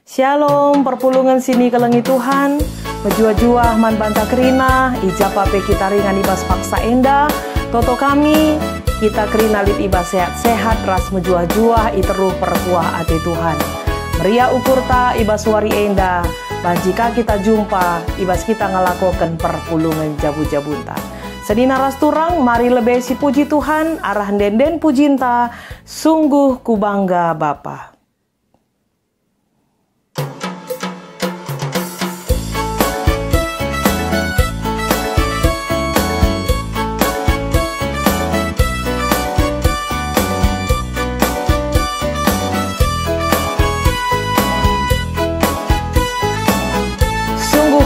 Shalom, perpulungan sini kelengi Tuhan, menjua-jua man banta kerina, ijapa pe kita ringan ibas paksa enda, toto kami, kita kerina lit ibas sehat-sehat, ras menjua-jua, iteruh perkuah ate Tuhan. Meria ukurta ibas wari enda, dan jika kita jumpa, ibas kita ngelakukan perpulungan jabu-jabunta. Sedina ras turang, mari lebih si puji Tuhan, arah denden pujinta, sungguh ku bangga Bapa.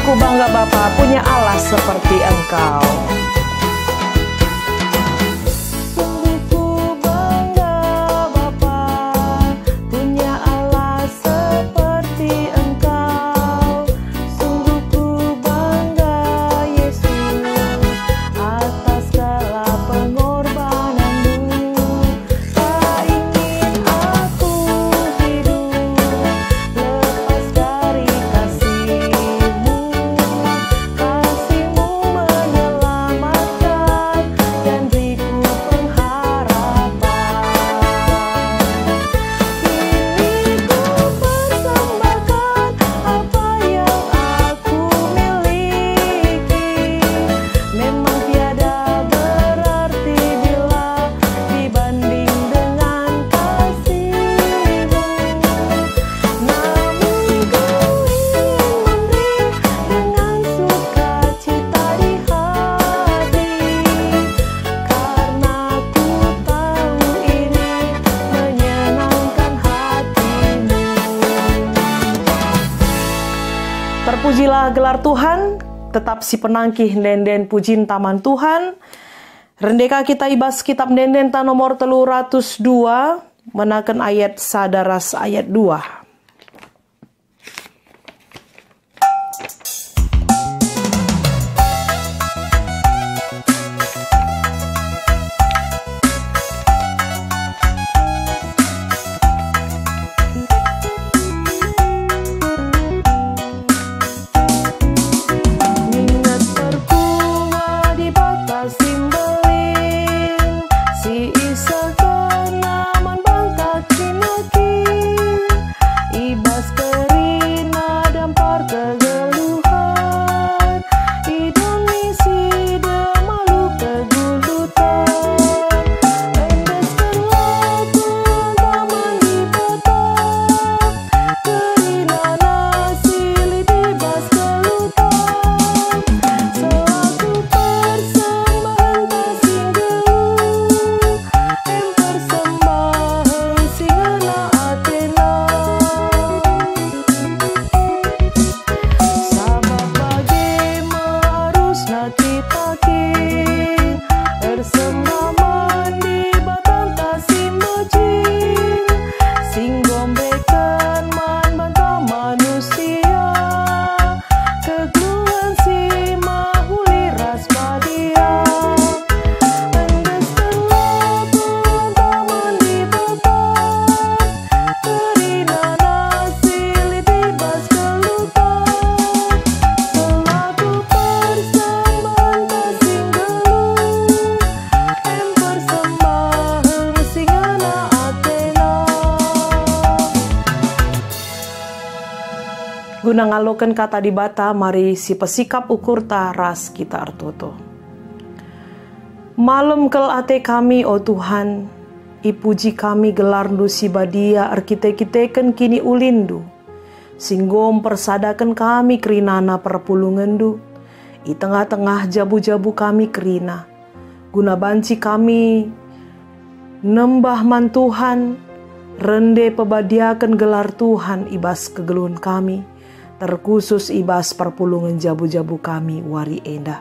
Ku bangga Bapa punya Allah seperti Engkau. Sungguh ku bangga Bapa punya Allah seperti Engkau. Sungguh ku bangga Yesus atas segala pengorbananmu. Tak ingin aku hidup lepas dari kasih-Mu. Terpujilah gelar Tuhan, tetap si penangkih denden pujin taman Tuhan. Rendeka kita ibas kitab denden ta nomor 302, menaken ayat sadaras ayat 2. Guna ngaloken kata di bata, mari si pesikap ukur ta ras kita artoto. Malam kel ate kami, o Tuhan, ipuji kami gelarndu si badia arkite-kiteken kini ulindu. Singgom persadaken kami kerinana perpulungandu, i tengah-tengah jabu-jabu kami kerina. Guna banci kami nembah man Tuhan, rende pebadiaken gelar Tuhan ibas kegeluhan kami. Terkhusus ibas perpulungan jabu-jabu kami wari enda.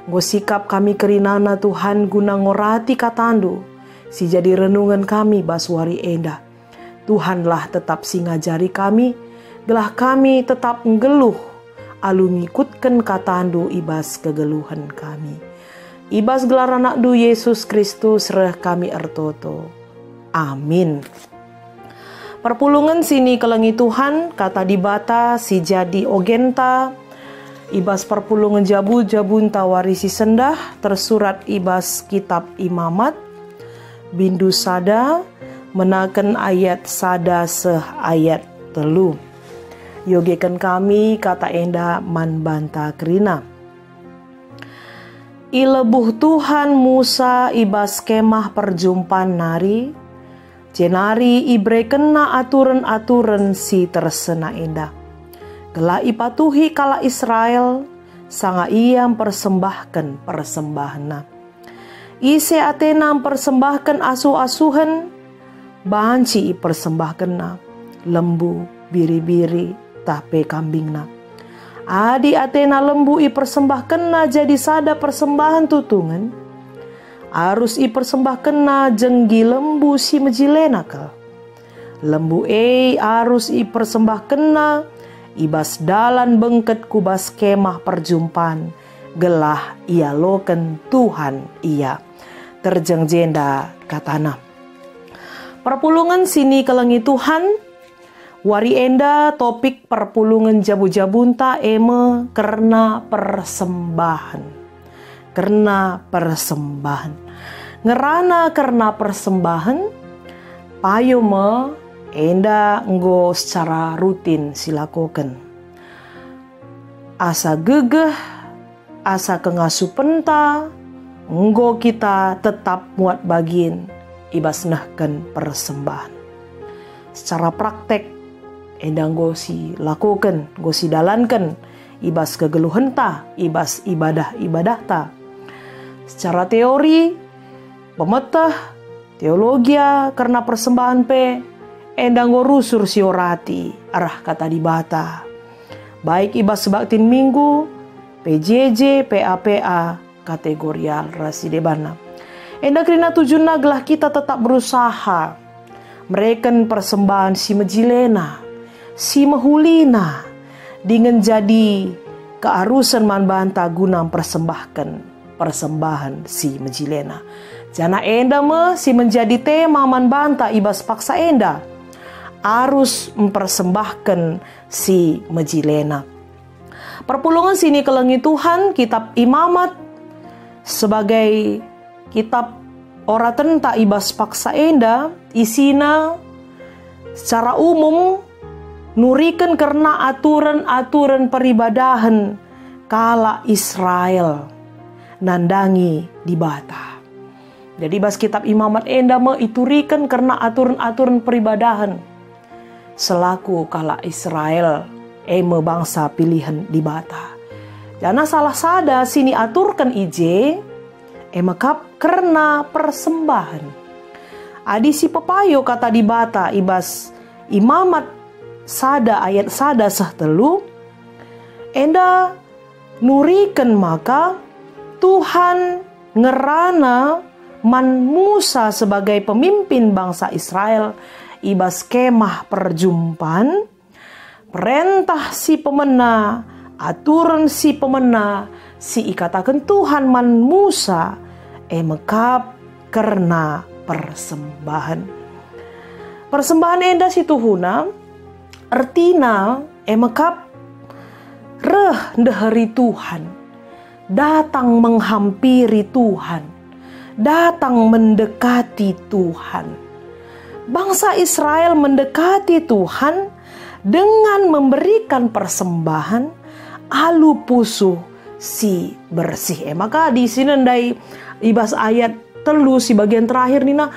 Ngosikap kami kerinana Tuhan guna ngorati katandu, si jadi renungan kami bas wari enda. Tuhanlah tetap si ngajari kami, gelah kami tetap ngeluh, alu ngikutken katandu ibas kegeluhan kami. Ibas gelar anak du Yesus Kristus reh kami ertoto. Amin. Perpulungan sini kelengi Tuhan, kata dibata si jadi ogenta, ibas perpulungan jabu jabunta warisi sendah, tersurat ibas kitab imamat, bindu sada, menaken ayat sada seh ayat telu. Yogekan kami kata enda man banta kerina. Ilebuh Tuhan Musa ibas kemah perjumpaan nari, jenari ibre kena aturan-aturan si tersena indah. Gela ipatuhi kala Israel, sanga ia persembahkan persembahana. Ise Atena persembahkan asuh-asuhan, banci persembahkan lembu, biri-biri, tape kambingna. Adi Atena lembu persembahkan jadi sada persembahan tutungan, arus persembahkan jenggi lembu si mejilena ka. Lembu arus persembahkan ibas dalan bengket kubas kemah perjumpaan, gelah ia loken Tuhan ia. Terjeng jenda katana. Perpulungan sini kelengi Tuhan, wari enda topik perpulungan jabu-jabunta eme karena persembahan. Karena persembahan. Ngerana karena persembahan, payo me enda nggo secara rutin silakoken. Asa gegeh, asa kengasu penta, nggo kita tetap muat bagin ibas nahken persembahan. Secara praktek enda nggo si lakukan, nggo si dalankan ibas kegeluhan ta, ibas ibadah ta. Secara teori, pemetah, teologia karena persembahan enda nggo rusur siorati arah kata dibata. Baik ibas sebaktin minggu, PJJ, PAPA, kategorial rasi debana. Enda kerina tujuan gelah kita tetap berusaha mereken persembahan si mejilena, si mehulina, dengan jadi kearusan man banta guna persembahkan persembahan si mejilena. Jana enda si menjadi tema man banta ibas paksa enda, arus mempersembahkan si mejilena. Perpulungan sini kelengi Tuhan, kitab imamat sebagai kitab ora tenta ibas paksa enda, isina secara umum nurikan karena aturan-aturan peribadahan kala Israel nandangi di bata. Jadi bas kitab imamat enda iturikan karena aturan-aturan peribadahan selaku kala Israel bangsa pilihan di bata. Jana salah sada sini aturkan ije makap karena persembahan. Adi si pepayo kata di bata ibas imamat sada ayat sada sah telu, enda nurikan maka Tuhan ngerana man Musa sebagai pemimpin bangsa Israel ibas kemah perjumpaan, perintah si pemena, aturan si pemena, si ikatakan Tuhan man Musa mekap karena persembahan. Persembahan enda si tuhuna artina mekap reh ndeheri Tuhan, datang menghampiri Tuhan, datang mendekati Tuhan. Bangsa Israel mendekati Tuhan dengan memberikan persembahan alu pusuh si bersih. Maka di sini ndai ibas ayat telu si bagian terakhir nina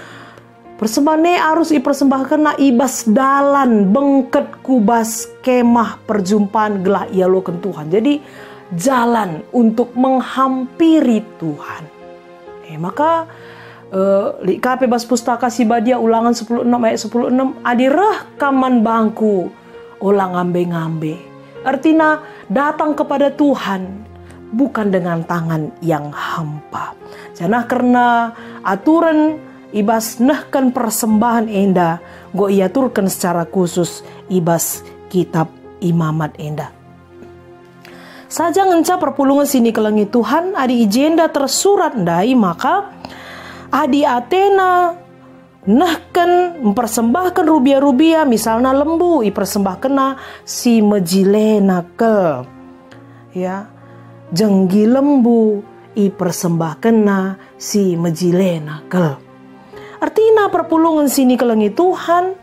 persembahan harus dipersembahkan na ibas dalan bengket kubas kemah perjumpaan gelah ia loken Tuhan. Jadi jalan untuk menghampiri Tuhan. Maka likape bas pustaka si badia ulangan 16 ayat 16 adirah kaman bangku ulang ngambe-ngambe. Artinya datang kepada Tuhan bukan dengan tangan yang hampa. Janah karena aturan ibas nahkan persembahan enda go iaturkan secara khusus ibas kitab imamat enda. Saja ngenca perpulungan sini kelengi Tuhan adi ijenda tersurat ndai maka adi Atena nahkan mempersembahkan rubia-rubia, misalnya lembu persembahkena si mejilena kel, ya, jenggi lembu persembahkena si mejilena kel. Artinya perpulungan sini kelengi Tuhan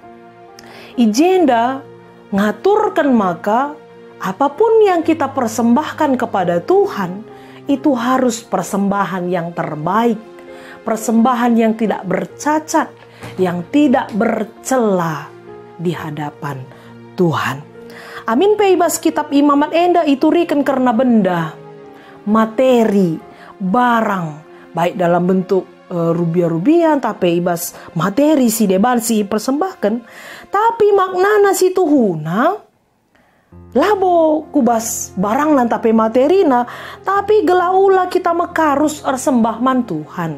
ijenda ngaturkan maka apapun yang kita persembahkan kepada Tuhan itu harus persembahan yang terbaik, persembahan yang tidak bercacat, yang tidak bercela di hadapan Tuhan. Amin. Peibas kitab imamat enda iturikan karena benda, materi, barang, baik dalam bentuk rubia-rubian, tapi ibas materi si deban si persembahkan, tapi maknana si tuhuna labo kubas barang nan tapi materina, tapi gela ula kita mekarus ersembah man Tuhan,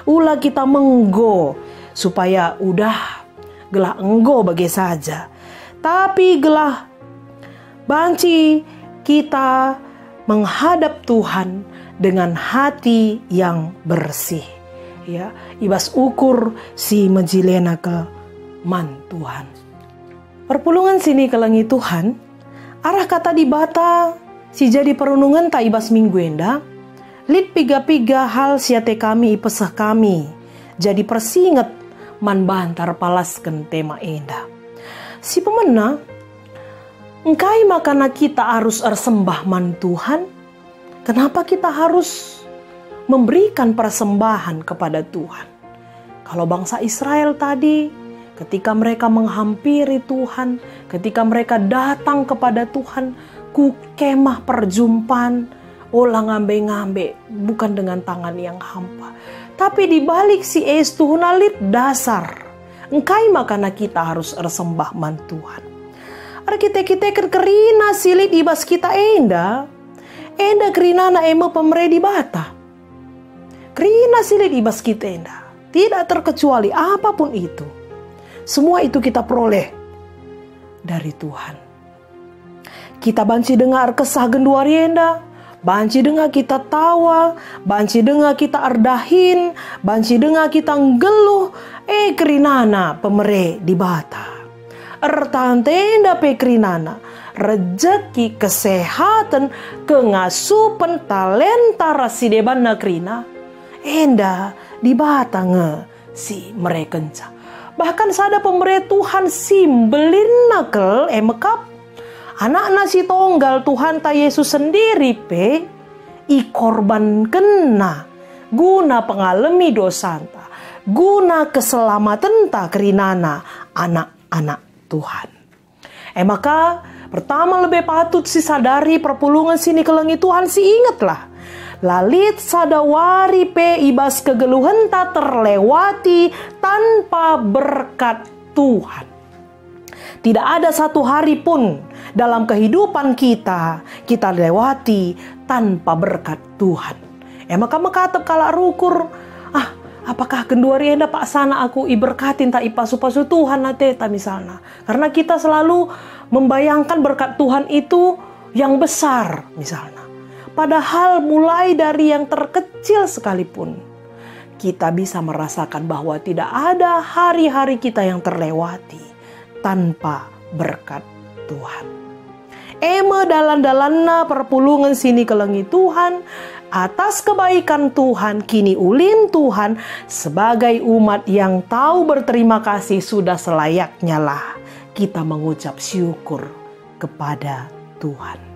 ula kita menggo supaya udah gelah enggo bagai saja, tapi gelah banci kita menghadap Tuhan dengan hati yang bersih, ya, ibas ukur si mejilena ke man Tuhan. Perpulungan sini kelengi Tuhan, arah kata di bata si jadi perunungan tak ibas minggu enda, lid piga-piga hal siate kami ipesah kami, jadi persinget man bantar palasken tema enda. Si pemena, engkai makana kita harus ersembah man Tuhan, kenapa kita harus memberikan persembahan kepada Tuhan? Kalau bangsa Israel tadi, ketika mereka menghampiri Tuhan, ketika mereka datang kepada Tuhan, ku kemah perjumpaan, olah ngambe-ngambe, bukan dengan tangan yang hampa. Tapi dibalik si Tuhunalit dasar, engkai makana kita harus ersembah man Tuhan. Kita kerina silit ibas kita enda kerina na emo pemre di bata. Kerina silit ibas kita enda. Tidak terkecuali apapun itu. Semua itu kita peroleh dari Tuhan. Kita banci dengar kesah genduari enda, banci dengar kita tawa, banci dengar kita ardahin, banci dengar kita nggeluh, kerinana pemere di bata. Ertantenda pekrinana, rejeki, kesehatan, kengasupan, talenta rasideban nakrina, enda di batang si merekenca. Bahkan sada pemberi Tuhan simbelin nakel emekap anak nasi tonggal Tuhan ta Yesus sendiri pe ikorban kena guna pengalami dosanta, guna keselamatan ta kerinana anak-anak Tuhan. Maka pertama lebih patut si sadari perpulungan sini kelengi Tuhan si ingatlah. Lalit sadawari pe ibas kegeluhan tak terlewati tanpa berkat Tuhan. Tidak ada satu hari pun dalam kehidupan kita lewati tanpa berkat Tuhan. Maka makatap kala rukur, apakah kenduari enda pak sana aku iberkatin tak ipasu-pasu Tuhan nateta misalnya. Karena kita selalu membayangkan berkat Tuhan itu yang besar misalnya. Padahal mulai dari yang terkecil sekalipun, kita bisa merasakan bahwa tidak ada hari-hari kita yang terlewati tanpa berkat Tuhan. Dalan-dalanna perpulungan sini kelengi Tuhan, atas kebaikan Tuhan, kini ulin Tuhan, sebagai umat yang tahu berterima kasih sudah selayaknya lah kita mengucap syukur kepada Tuhan.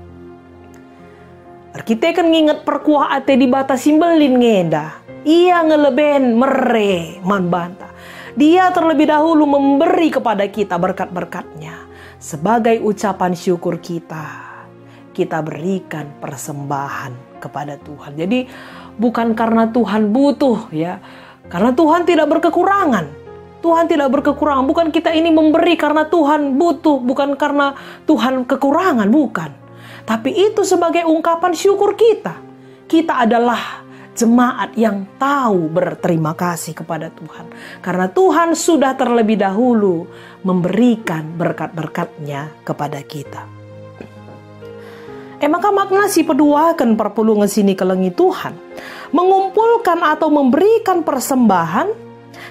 Kita kan nginget perkuah ate di bata simbelin ngeda. Ia ngeleben mere man banta. Dia terlebih dahulu memberi kepada kita berkat-berkatnya. Sebagai ucapan syukur kita berikan persembahan kepada Tuhan. Jadi bukan karena Tuhan butuh ya. Karena Tuhan tidak berkekurangan. Tuhan tidak berkekurangan. Bukan kita ini memberi karena Tuhan butuh. Bukan karena Tuhan kekurangan. Bukan. Tapi itu sebagai ungkapan syukur kita. Kita adalah jemaat yang tahu berterima kasih kepada Tuhan. Karena Tuhan sudah terlebih dahulu memberikan berkat-berkatnya kepada kita. Maka makna si peduakan perpulungan sini kelengi Tuhan. Mengumpulkan atau memberikan persembahan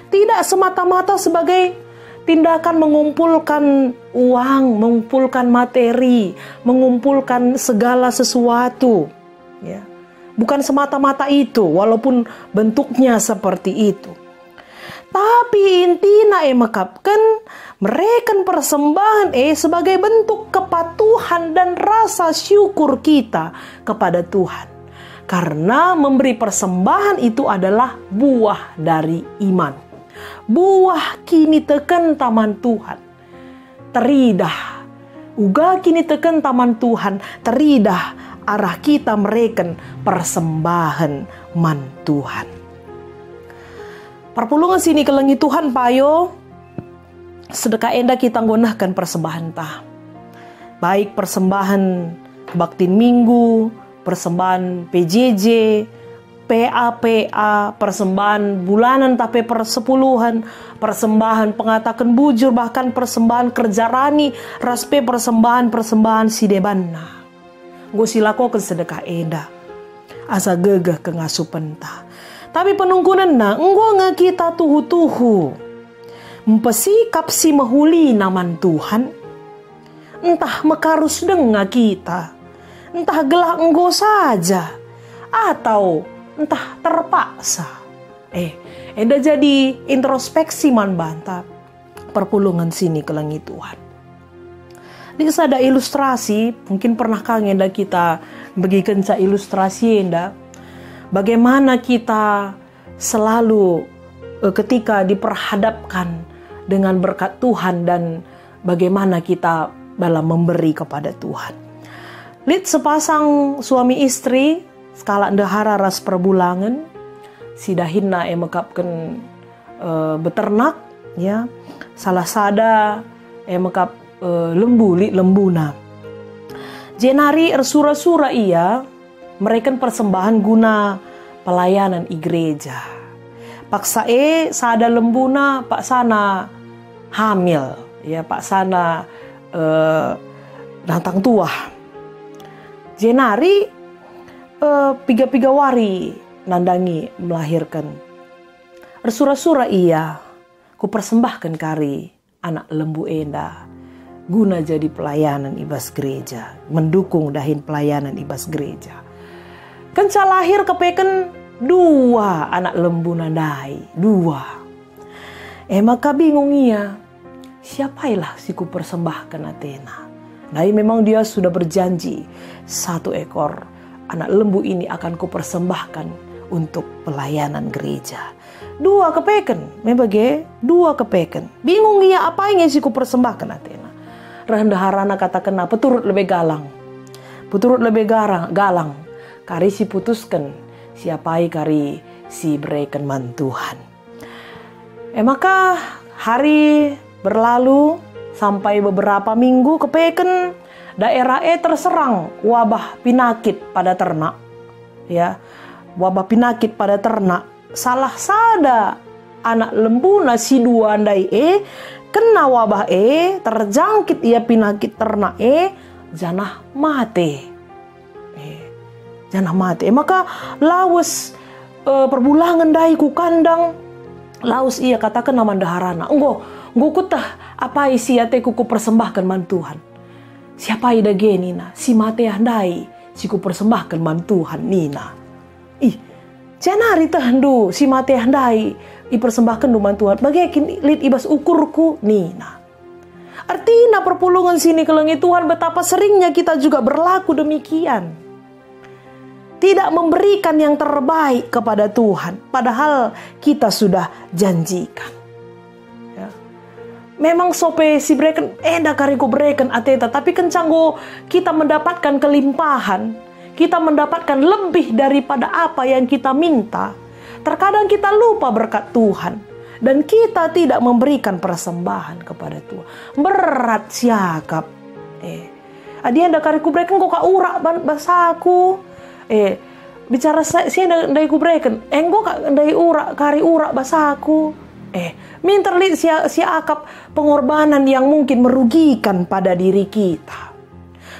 Tidak semata-mata sebagai tindakan mengumpulkan uang, mengumpulkan materi, mengumpulkan segala sesuatu. Ya. Bukan semata-mata itu, walaupun bentuknya seperti itu. Tapi intina mekapkan mereka persembahan sebagai bentuk kepatuhan dan rasa syukur kita kepada Tuhan. Karena memberi persembahan itu adalah buah dari iman. Buah kini teken taman Tuhan. Teridah. Uga kini teken taman Tuhan. Teridah arah kita mereken persembahan man Tuhan. Perpulungan sini kelengi Tuhan payo. Sedekah enda kita nggonahkan persembahan tah. Baik persembahan kebaktin minggu, persembahan PJJ, PA, persembahan bulanan tapi persepuluhan, persembahan pengatakan bujur, bahkan persembahan kerja rani, raspe persembahan sidebanna. Gue silakokan sedekah enda. Asa gegah ke ngasuh pentah. Tapi penungkunan na, enggo nga kita tuhu-tuhu. Mempesikap si mahuli naman Tuhan. Entah mekarus denga kita. Entah gelah enggo saja. Atau entah terpaksa. Enda jadi introspeksi man banta. Perpulungan sini kelangi Tuhan. Di ada ilustrasi, mungkin pernah kangen enda kita bagikan sa ilustrasi enda. Bagaimana kita selalu ketika diperhadapkan dengan berkat Tuhan dan bagaimana kita dalam memberi kepada Tuhan. Lihat sepasang suami istri skala ndahara ras perbulangan si dahinna mekapkan beternak ya salah sada mekap lembu li lembuna. Jenari ersura-sura ia mereka persembahan guna pelayanan i gereja. Paksa sada lembuna pak sana hamil ya pak sana datang tua. Jenari piga wari nandangi melahirkan. Ersura-sura ia ku persembahkan kari anak lembu enda guna jadi pelayanan ibas gereja, mendukung dahin pelayanan ibas gereja. Kenca lahir kepeken 2 anak lembu nandai, 2. Maka bingung ia, siapailah si ku persembahkan Athena. Nah memang dia sudah berjanji 1 ekor anak lembu ini akan ku persembahkan untuk pelayanan gereja. 2 kepeken, memang 2 kepeken. Bingung ia apa yang si ku persembahkan Athena. Rendaharana katakan peturut lebih galang. Peturut lebih galang. Kari si putuskan siapai kari si berikan man Tuhan. Maka hari berlalu sampai beberapa minggu kepeken daerah terserang wabah penyakit pada ternak. Ya, wabah penyakit pada ternak. Salah sada anak lembu nasi 2 andai kena wabah terjangkit ia penyakit ternak janah mati. Janah mati. Maka lawas perbulangan dai ku kandang. Lawas ia katakan nama daharana. Enggo kutah apa isi ate ku persembahkan man Tuhan. Siapa ida genina? Si mate handai si ku persembahkan man Tuhan nina. Janari tahandu si mate handai ipersembahkan du man Tuhan. Bagaikin lit ibas ukurku nina. Artinya perpulungan sini kelengi Tuhan betapa seringnya kita juga berlaku demikian. Tidak memberikan yang terbaik kepada Tuhan. Padahal kita sudah janjikan. Ya. Memang sope si breken, enda kariku breken ateta. Tapi kencanggo kita mendapatkan kelimpahan. Kita mendapatkan lebih daripada apa yang kita minta. Terkadang kita lupa berkat Tuhan. Dan kita tidak memberikan persembahan kepada Tuhan. Berat siakap. Adia enda kariku breken kok urak basaku. Bicara si ndai ku breken enggo ndai kari urak basaku minter li si akap pengorbanan yang mungkin merugikan pada diri kita.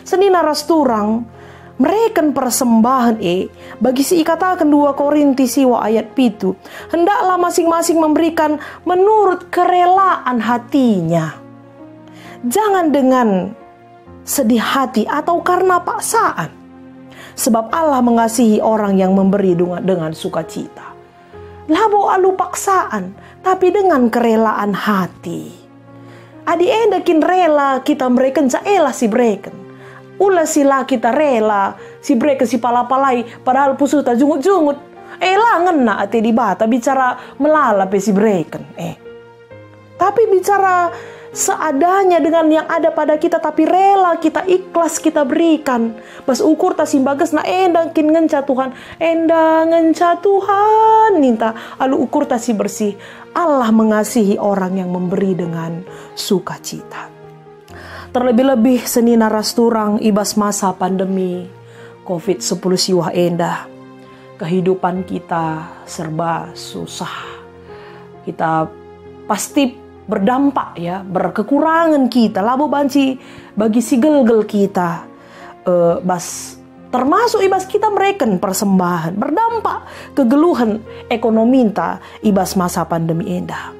Seni naras turang mereka persembahan bagi si ikatakan 2 Korintus siwa ayat 7, hendaklah masing-masing memberikan menurut kerelaan hatinya, jangan dengan sedih hati atau karena paksaan, sebab Allah mengasihi orang yang memberi dengan sukacita. Labo alu paksaan, tapi dengan kerelaan hati. Adi endakin rela kita mereka elah si breken. Ulah sila kita rela si breken si palapalai padahal pusuta jungut-jungut. Elah ngena ate di bata bicara melalap si breken. Tapi bicara seadanya dengan yang ada pada kita, tapi rela kita ikhlas kita berikan. Pas ukur ta simbagas na endakin ngenca Tuhan, ngenca Tuhan minta alu ukur ta si bersih. Allah mengasihi orang yang memberi dengan sukacita. Terlebih-lebih seni narasturang ibas masa pandemi COVID-10 siwah endah. Kehidupan kita serba susah. Kita pasti berdampak ya, berkekurangan kita. Labo banci bagi si gelgel kita. Termasuk ibas kita mereken persembahan. Berdampak kegeluhan ekonomi ta ibas masa pandemi endah.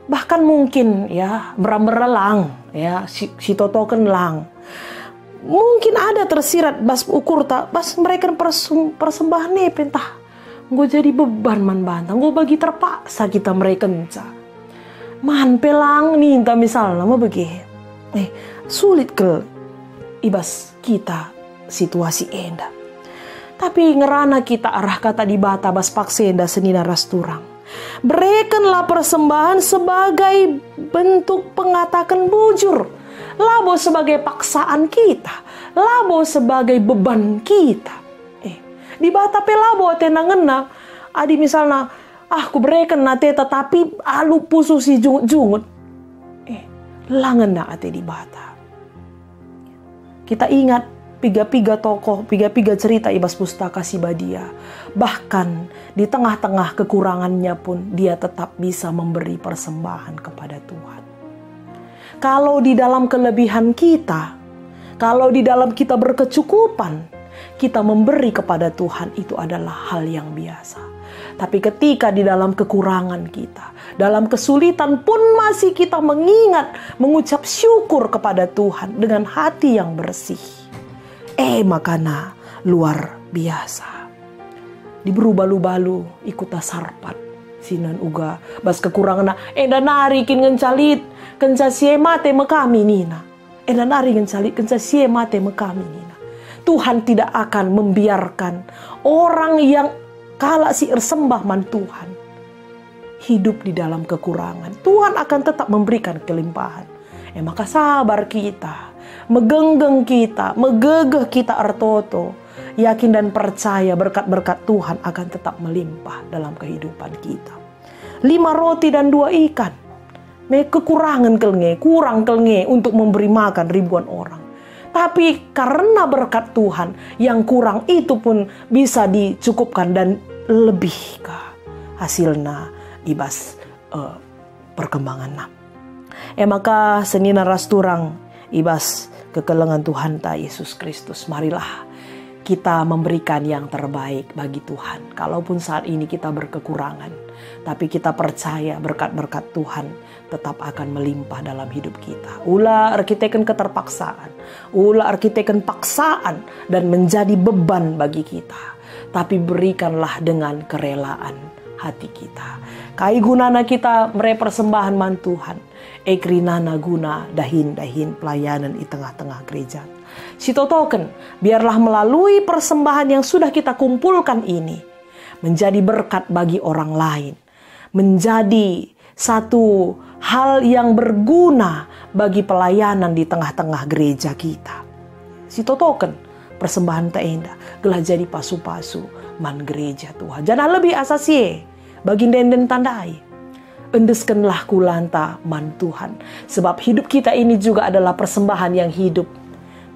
Bahkan mungkin ya berelang ya si totoken lang. Mungkin ada tersirat bas ukur tak bas mereka persembahan pentah. Gue jadi beban man bantang. Gue bagi terpaksa kita mereka nca. Man pelang nih entah misalnya mau bagi. Sulit ke ibas kita situasi endah. Tapi ngerana kita arah kata di bata bas paksenda seni narasturang. Berikanlah persembahan sebagai bentuk pengatakan bujur. Labo sebagai paksaan kita. Labo sebagai beban kita. Di bata pelabo tenangena. Adi misalnya, aku berikan nate tetapi alu pusu si jungut-jungut. Langena ate di bata. Kita ingat piga-piga tokoh, piga-piga cerita ibas pustaka si Badia. Bahkan di tengah-tengah kekurangannya pun dia tetap bisa memberi persembahan kepada Tuhan. Kalau di dalam kelebihan kita, kalau di dalam kita berkecukupan, kita memberi kepada Tuhan itu adalah hal yang biasa. Tapi ketika di dalam kekurangan kita, dalam kesulitan pun masih kita mengingat, mengucap syukur kepada Tuhan dengan hati yang bersih. Makana luar biasa. Di berubalu-balu ikuta sarpat sinan uga bas kekurangan danari kin ngencalit kenca sie mate mekami nina. Danari ngencalit kenca sie mate mekami nina. Tuhan tidak akan membiarkan orang yang kala si ersembah man Tuhan hidup di dalam kekurangan. Tuhan akan tetap memberikan kelimpahan. Maka sabar kita, megenggeng kita, megegeh kita ertoto, yakin dan percaya berkat-berkat Tuhan akan tetap melimpah dalam kehidupan kita. 5 roti dan 2 ikan, kekurangan kurang kelnge untuk memberi makan ribuan orang. Tapi karena berkat Tuhan, yang kurang itu pun bisa dicukupkan dan lebih ke hasilnya ibas perkembangan. Maka seni narasturang ibas kekelengan Tuhan ta Yesus Kristus. Marilah kita memberikan yang terbaik bagi Tuhan. Kalaupun saat ini kita berkekurangan, tapi kita percaya berkat-berkat Tuhan tetap akan melimpah dalam hidup kita. Ulah arkiteken keterpaksaan, ulah arkiteken paksaan dan menjadi beban bagi kita. Tapi berikanlah dengan kerelaan hati kita. Kai gunana kita merepersembahan man Tuhan. Ekrinana guna dahin-dahin pelayanan di tengah-tengah gereja. Si totoken, biarlah melalui persembahan yang sudah kita kumpulkan ini menjadi berkat bagi orang lain. Menjadi satu hal yang berguna bagi pelayanan di tengah-tengah gereja kita. Si totoken, persembahan tak indah, gelah jadi pasu-pasu man gereja Tuhan. Jangan lebih asasi bagi denden tandai. Endeskanlah kulanta man Tuhan. Sebab hidup kita ini juga adalah persembahan yang hidup.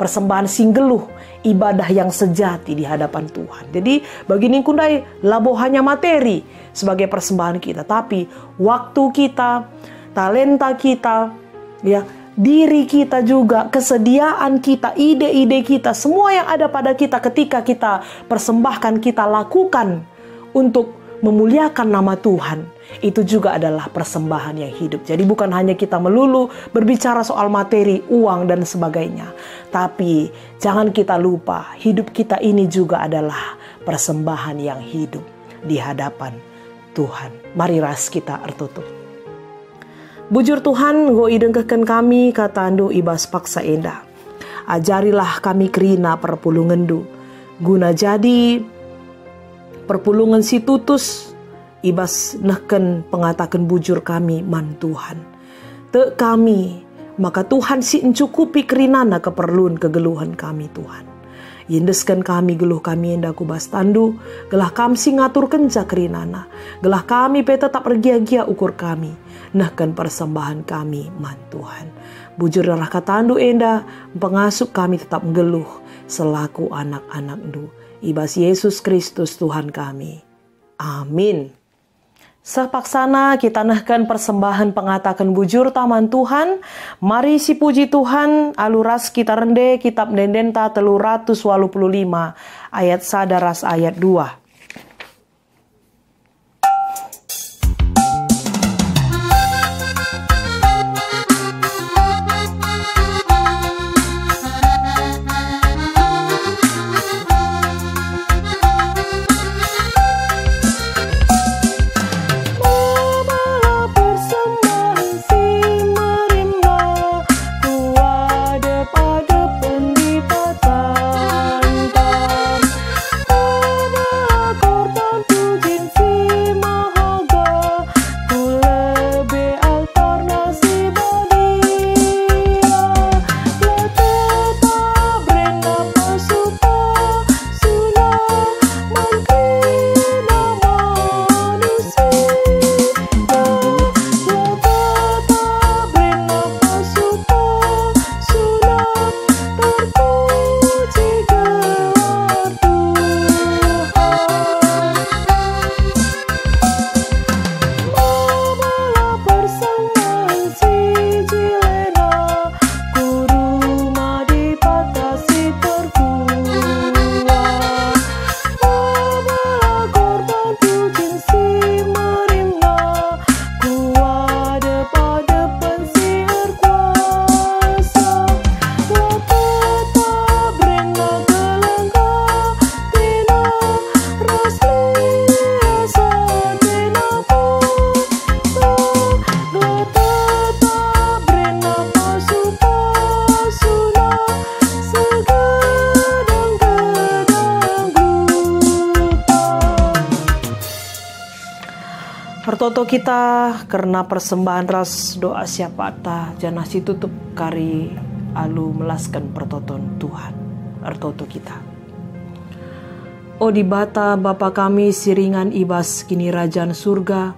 Persembahan singgeluh, ibadah yang sejati di hadapan Tuhan. Jadi bagi ningkundai labo hanya materi sebagai persembahan kita. Tapi waktu kita, talenta kita, ya diri kita juga, kesediaan kita, ide-ide kita, semua yang ada pada kita ketika kita persembahkan, kita lakukan untuk memuliakan nama Tuhan, itu juga adalah persembahan yang hidup. Jadi bukan hanya kita melulu berbicara soal materi, uang, dan sebagainya. Tapi jangan kita lupa, hidup kita ini juga adalah persembahan yang hidup di hadapan Tuhan. Mari ras kita tertutup. Bujur Tuhan, go idengkeun kami katandu ibas paksa endah. Ajarilah kami kerina perpulungandu, guna jadi perpulungan si tutus ibas nehken pengatakan bujur kami man Tuhan. Te kami, maka Tuhan si encukupi kerinana keperluan kegeluhan kami Tuhan. Yindeskan kami geluh kami enda kubas tandu, gelah kami si ngatur kenca kerinana, gelah kami pe tetap regia-gia ukur kami, nahkan persembahan kami man Tuhan. Bujur darah katandu enda, pengasup kami tetap geluh selaku anak-anak du. Ibas Yesus Kristus Tuhan kami. Amin. Sepaksana kita nahkan persembahan pengatakan bujur taman Tuhan. Mari si puji Tuhan aluras kita rende kitab Dendenta 385 ayat sadaras ayat 2. Pertoto kita karena persembahan ras doa siapa ta janah si tutup kari alu melaskan pertoton Tuhan pertoto kita. O di bata Bapa kami siringan ibas kini rajaan surga,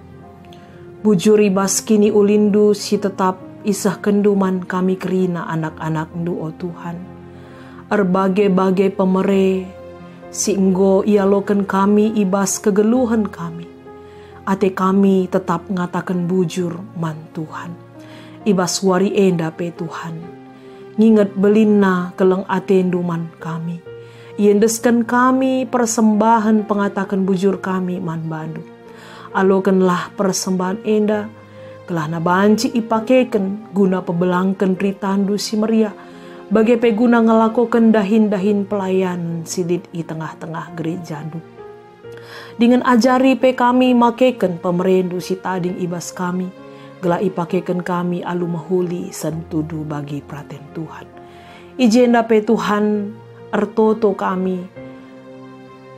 bujur ibas kini ulindu si tetap isah kenduman kami kerina anak-anak ndu o Tuhan. Erbagai-bagai pemere si enggo ialoken kami ibas kegeluhan kami. Ate kami tetap ngatakan bujur man Tuhan. Ibas wari enda pe Tuhan. Nginget belinna keleng ate nduman kami. Iendeskan kami persembahan pengatakan bujur kami man bandu. Alokenlah persembahan enda. Kelah na banci ipakeken guna pebelangken ritandu si Maria. Bagai pe guna ngelakoken dahin-dahin pelayan sidit i tengah-tengah gereja du. Dengan ajari pe kami makeken pemerendu si tading ibas kami. Gelah ipakeken kami alu mahuli sentudu bagi praten Tuhan. Ijenda pe Tuhan ertoto kami.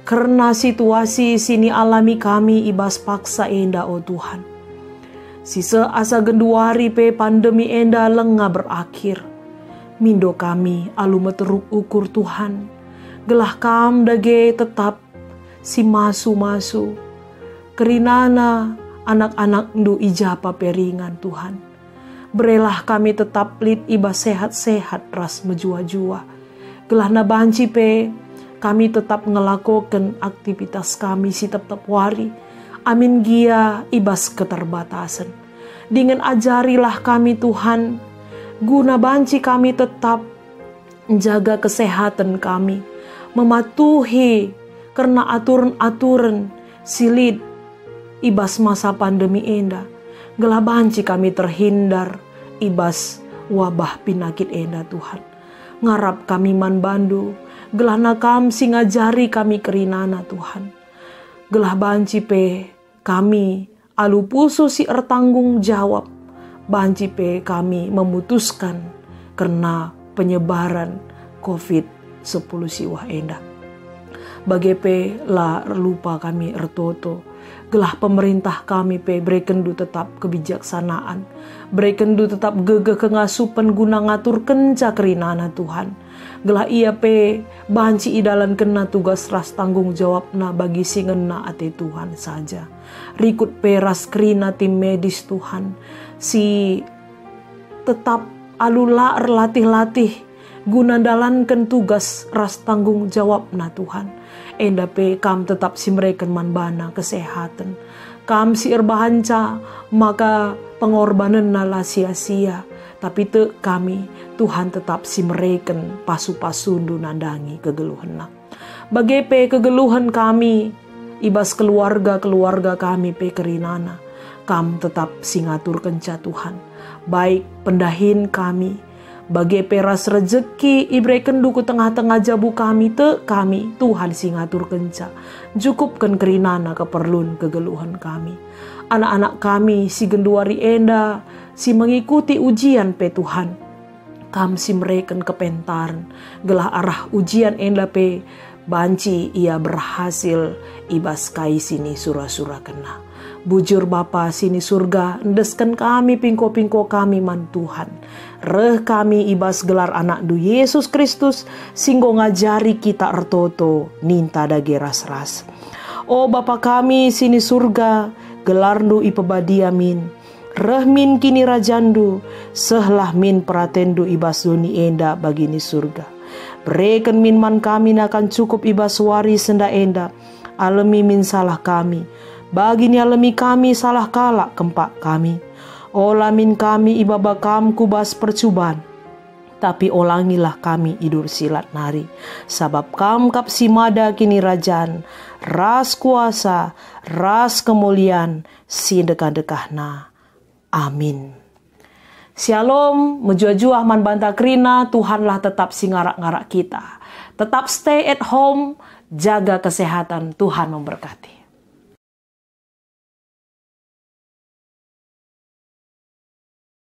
Karena situasi sini alami kami ibas paksa enda o Tuhan. Sisa asa genduari pe pandemi enda lengah berakhir. Mindo kami alu meteruk ukur Tuhan. Gelah kam dage tetap si masu-masu, kerinana anak-anak ndu ijapa peringan Tuhan. Berelah kami tetap lit iba sehat-sehat ras menjua-jua. Gelah na banci pe, kami tetap ngelakokan aktivitas kami si tetap wari. Amin gia ibas keterbatasan. Dengan ajarilah kami Tuhan, Guna banci kami tetap menjaga kesehatan kami, mematuhi karena aturan-aturan silid ibas masa pandemi enda. Gelah banci kami terhindar ibas wabah penyakit enda Tuhan. Ngarap kami man bandu, gelah nakam singajari kami kerinana Tuhan. Gelah banci pe kami alu puso si ertanggung jawab. Banci pe kami memutuskan karena penyebaran COVID-10 siwah enda. Bagepe la lupa kami ertoto. Gelah pemerintah kami pe brekendu tetap kebijaksanaan. Brekendu tetap gegeh kengasupan guna ngatur kenca kerinana Tuhan. Gelah ia pe banci idalan kena tugas ras tanggung jawabna bagi singena ate Tuhan saja. Rikut pe ras kerina tim medis Tuhan. Si tetap alula latih-latih guna dalankan tugas ras tanggung jawab na Tuhan. Enda pe kam tetap si mereka manbana kesehatan. Kam si erbahanca maka pengorbanan nala sia-sia. Tapi te kami Tuhan tetap si mereka pasu-pasundu nandangi kegeluhan na. Bagepe kegeluhan kami ibas keluarga kami pe kerinana. Kam tetap singatur kenca Tuhan. Baik pendahin kami. Bagai peras rezeki ibreken duku tengah-tengah jabu kami te kami Tuhan singatur kenca. Cukupkan kerinana keperluan kegeluhan kami. Anak-anak kami si genduari enda si mengikuti ujian pe Tuhan. Kam si mereken kepentaran. Gelah arah ujian enda pe banci ia berhasil ibas kai sini surah-surah kena. Bujur Bapa sini surga, endeskan kami pingko-pingko kami man Tuhan. Reh kami ibas gelar anak du Yesus Kristus, singgo ngajari kita ertoto, ninta dage ras-ras. Oh Bapa kami sini surga, gelar du ipebadia min. Reh min kini rajandu, sehlah min peratendu ibas duni enda bagini surga. Bereken min man kami akan cukup ibas wari senda enda, alemi min salah kami. Bagi ni alami kami salah kalak kempak kami. Olamin kami ibaba kam kubas percubaan. Tapi olangilah kami idur silat nari. Sabab kam kap simada kini rajan. Ras kuasa, ras kemuliaan, sindekah-dekahna. Amin. Shalom, menjua-jua man banta krina, Tuhanlah tetap singarak-ngarak kita. Tetap stay at home, jaga kesehatan, Tuhan memberkati.